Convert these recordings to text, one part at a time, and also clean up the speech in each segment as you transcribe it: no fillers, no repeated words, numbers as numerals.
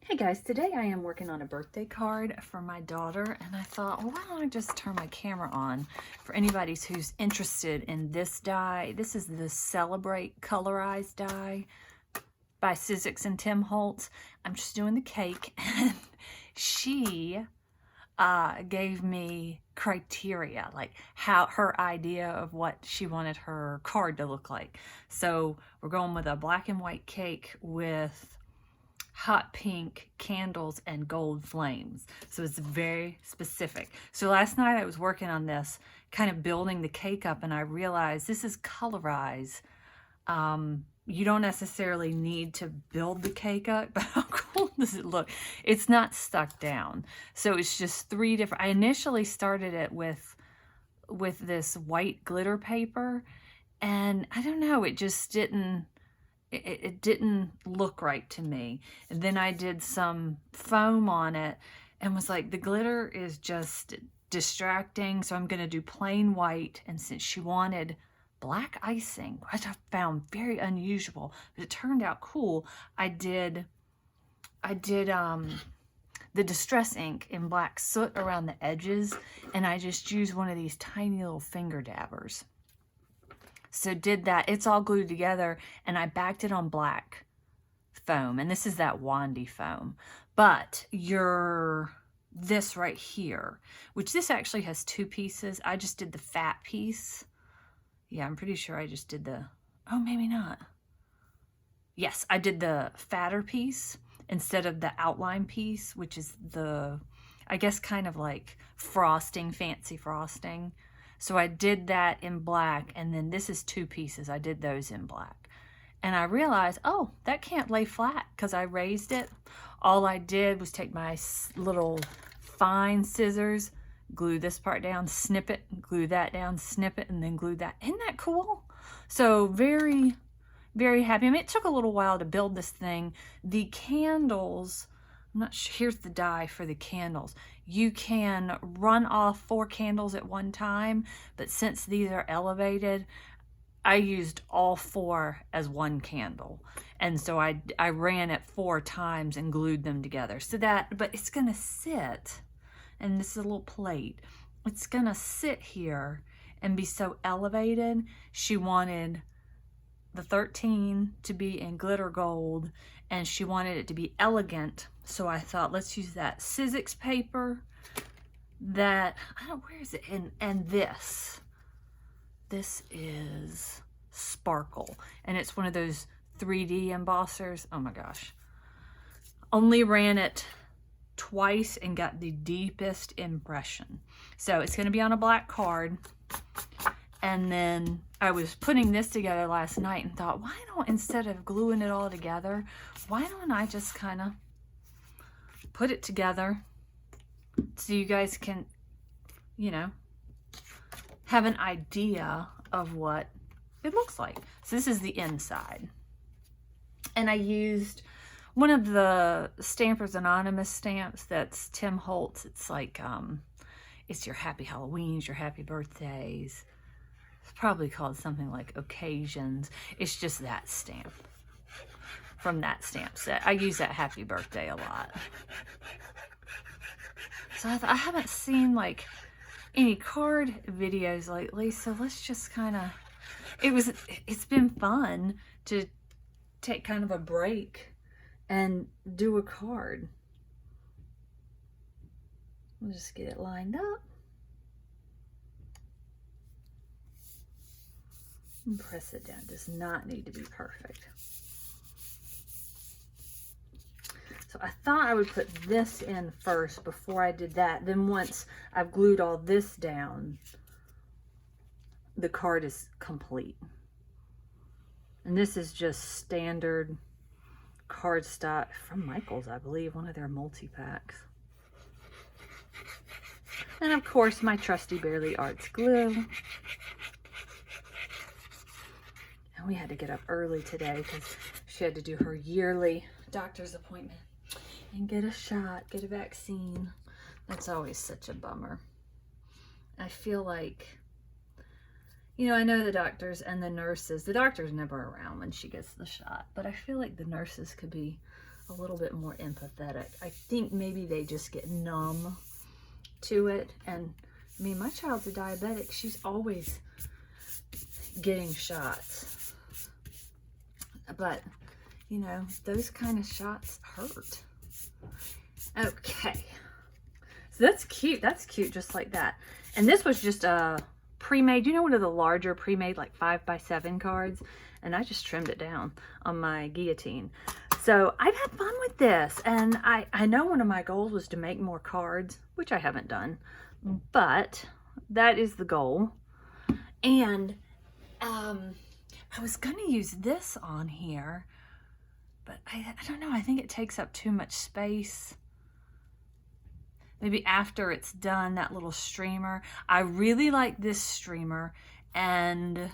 Hey guys, today I am working on a birthday card for my daughter, and I thought, well, why don't I just turn my camera on for anybody who's interested in this die. This is the Celebrate Colorize die by Sizzix and Tim Holtz. I'm just doing the cake, and she gave me criteria, like how her idea of what she wanted her card to look like. So we're going with a black and white cake with hot pink candles and gold flames. So it's very specific. So last night I was working on this, kind of building the cake up, and I realized this is Colorize. You don't necessarily need to build the cake up, but how cool does it look? It's not stuck down. So it's just three different, I initially started it with this white glitter paper, and I don't know, it just didn't, it didn't look right to me. And then I did some foam on it and was like, the glitter is just distracting, so I'm going to do plain white. And since she wanted black icing, which I found very unusual, but it turned out cool, I did the distress ink in black soot around the edges, and I just used one of these tiny little finger dabbers. So did that. It's all glued together, and I backed it on black foam, and this is that Wandy foam. But this right here, which this actually has two pieces. I just did the fat piece. Yeah, I'm pretty sure I just did oh, maybe not. Yes, I did the fatter piece instead of the outline piece, which is I guess kind of like frosting, fancy frosting. So I did that in black, and then this is two pieces. I did those in black. And I realized, oh, that can't lay flat because I raised it. All I did was take my little fine scissors, glue this part down, snip it, glue that down, snip it, and then glue that. Isn't that cool? So very, very happy. I mean, it took a little while to build this thing. The candles, I'm not sure, here's the die for the candles. You can run off 4 candles at one time, but since these are elevated, I used all 4 as one candle. And so I ran it 4 times and glued them together. So but it's gonna sit, and this is a little plate, it's gonna sit here and be so elevated. She wanted the 13 to be in glitter gold, and she wanted it to be elegant. So I thought, let's use that Sizzix paper that, I don't know, where is it? And this is Sparkle, and it's one of those 3D embossers. Oh my gosh. Only ran it twice and got the deepest impression. So it's going to be on a black card. And then I was putting this together last night and thought, why don't, instead of gluing it all together, why don't I just kind of put it together so you guys can, you know, have an idea of what it looks like. So this is the inside. And I used one of the Stampers Anonymous stamps that's Tim Holtz. It's like, it's your happy Halloweens, your happy birthdays. It's probably called something like occasions. It's just that stamp from that stamp set. I use that happy birthday a lot. So I haven't seen like any card videos lately, so let's just kind of, it's been fun to take kind of a break and do a card. We'll just get it lined up. And press it down. It does not need to be perfect. So I thought I would put this in first before I did that. Then once I've glued all this down, the card is complete. And this is just standard cardstock from Michael's, I believe, one of their multi-packs. And of course, my trusty Bearly Arts glue. And we had to get up early today because she had to do her yearly doctor's appointment and get a shot, get a vaccine. That's always such a bummer. I feel like, you know, I know the doctors and the nurses. The doctor's never around when she gets the shot, but I feel like the nurses could be a little bit more empathetic. I think maybe they just get numb to it. And I mean, my child's a diabetic. She's always getting shots. But, you know, those kind of shots hurt. Okay. So that's cute. That's cute just like that. And this was just a pre-made, you know, one of the larger pre-made like 5x7 cards. And I just trimmed it down on my guillotine. So I've had fun with this. And I know one of my goals was to make more cards, which I haven't done. But that is the goal. And I was going to use this on here. But I don't know. I think it takes up too much space. Maybe after it's done, that little streamer. I really like this streamer. And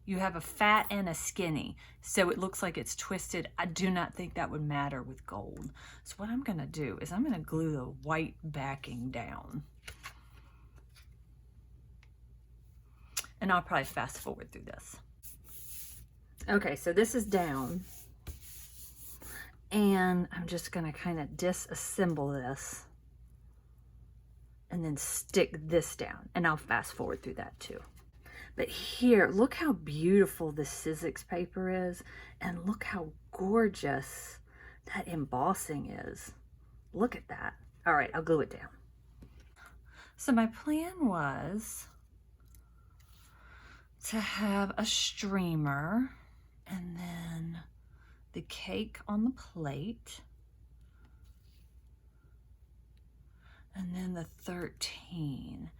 you have a fat and a skinny. So it looks like it's twisted. I do not think that would matter with gold. So what I'm going to do is I'm going to glue the white backing down. And I'll probably fast forward through this. Okay, so this is down. And I'm just going to kind of disassemble this. And then stick this down. And I'll fast forward through that too. But here, look how beautiful this Sizzix paper is. And look how gorgeous that embossing is. Look at that. All right, I'll glue it down. So my plan was to have a streamer and then the cake on the plate. And then the 13.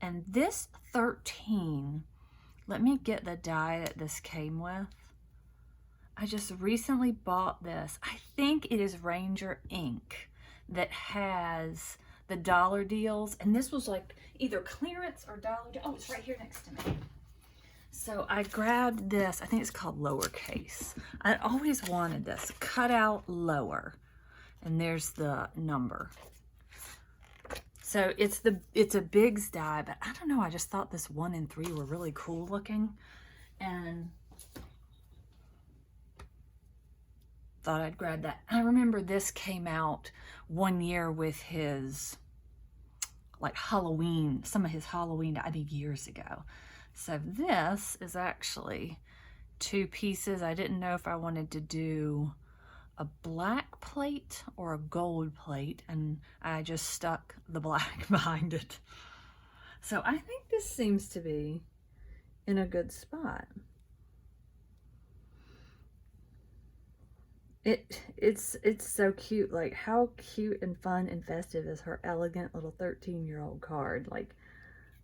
And this 13, let me get the die that this came with. I just recently bought this. I think it is Ranger ink that has the dollar deals. And this was like either clearance or dollar. Oh, it's right here next to me. So I grabbed this. I think it's called lowercase. I always wanted this. Cut out lower. And there's the number. So it's a Biggs die, but I don't know. I just thought this 1 and 3 were really cool looking, and thought I'd grab that. I remember this came out one year with his like Halloween, some of his Halloween, I mean years ago. So this is actually 2 pieces. I didn't know if I wanted to do a black plate or a gold plate, and I just stuck the black behind it. So I think this seems to be in a good spot. It's so cute. Like, how cute and fun and festive is her elegant little 13-year-old card. Like,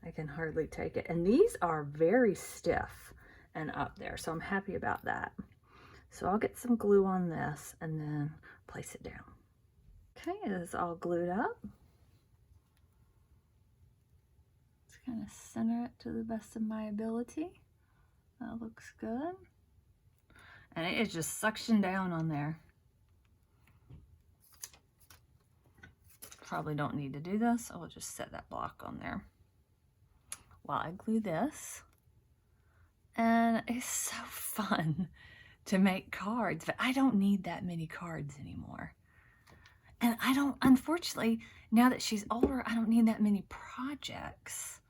I can hardly take it. And these are very stiff and up there, so I'm happy about that. So I'll get some glue on this and then place it down. Okay, it is all glued up. Just kind of center it to the best of my ability. That looks good. And it is just suction down on there. Probably don't need to do this. I will just set that block on there while I glue this. And it's so fun to make cards, but I don't need that many cards anymore. And I don't, unfortunately, now that she's older, I don't need that many projects.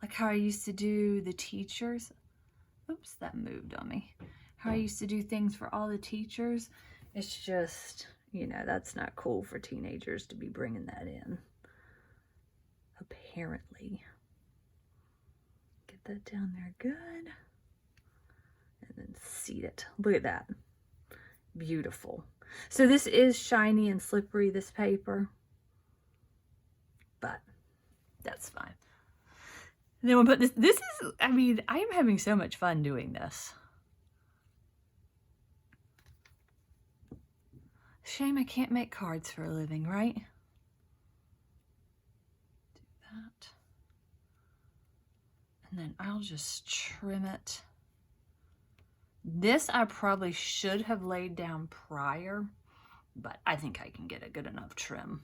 Like how I used to do the teachers. Oops, that moved on me. How I used to do things for all the teachers. It's just, you know, that's not cool for teenagers to be bringing that in. Apparently. Get that down there good. And then seat it. Look at that. Beautiful. So this is shiny and slippery, this paper. But that's fine. And then we'll put this. This is, I mean, I am having so much fun doing this. Shame I can't make cards for a living, right? Do that. And then I'll just trim it. This I probably should have laid down prior, but I think I can get a good enough trim.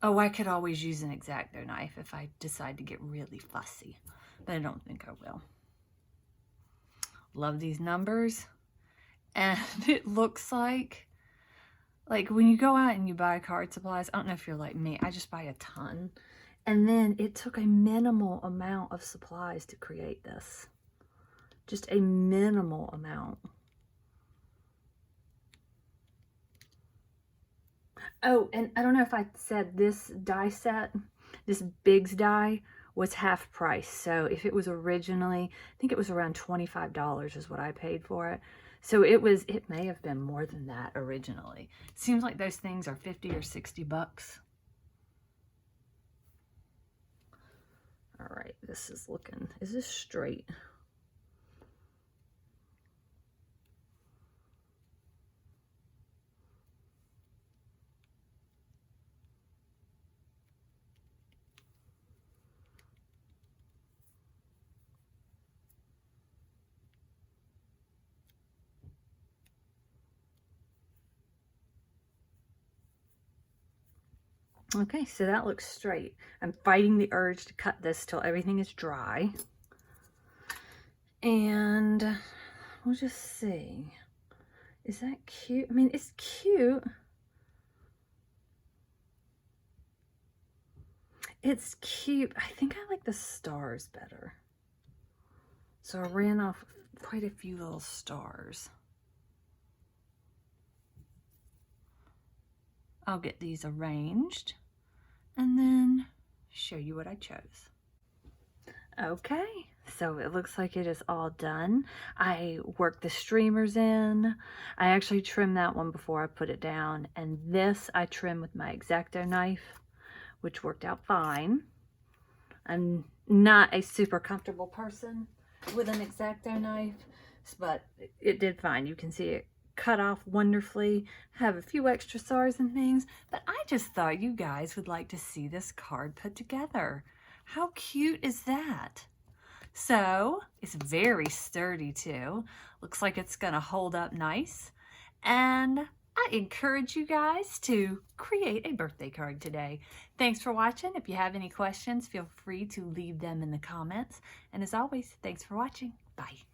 Oh, I could always use an X-Acto knife if I decide to get really fussy, but I don't think I will. Love these numbers. And it looks like Like when you go out and you buy card supplies, I don't know if you're like me, I just buy a ton. And then it took a minimal amount of supplies to create this. Just a minimal amount. Oh, and I don't know if I said this die set, this Biggs die was half price. So if it was originally, I think it was around $25 is what I paid for it. So it may have been more than that originally. It seems like those things are 50 or 60 bucks. All right, this is looking, is this straight? Okay, so that looks straight. I'm fighting the urge to cut this till everything is dry. And we'll just see. Is that cute? I mean, it's cute. It's cute. I think I like the stars better. So I ran off quite a few little stars. I'll get these arranged and then show you what I chose. Okay, so it looks like it is all done. I worked the streamers in. I actually trimmed that one before I put it down, and this I trimmed with my X-Acto knife, which worked out fine. I'm not a super comfortable person with an X-Acto knife, but it did fine. You can see it cut off wonderfully, have a few extra stars and things, but I just thought you guys would like to see this card put together. How cute is that? So it's very sturdy too. Looks like it's gonna hold up nice. And I encourage you guys to create a birthday card today. Thanks for watching. If you have any questions, feel free to leave them in the comments. And as always, thanks for watching. Bye.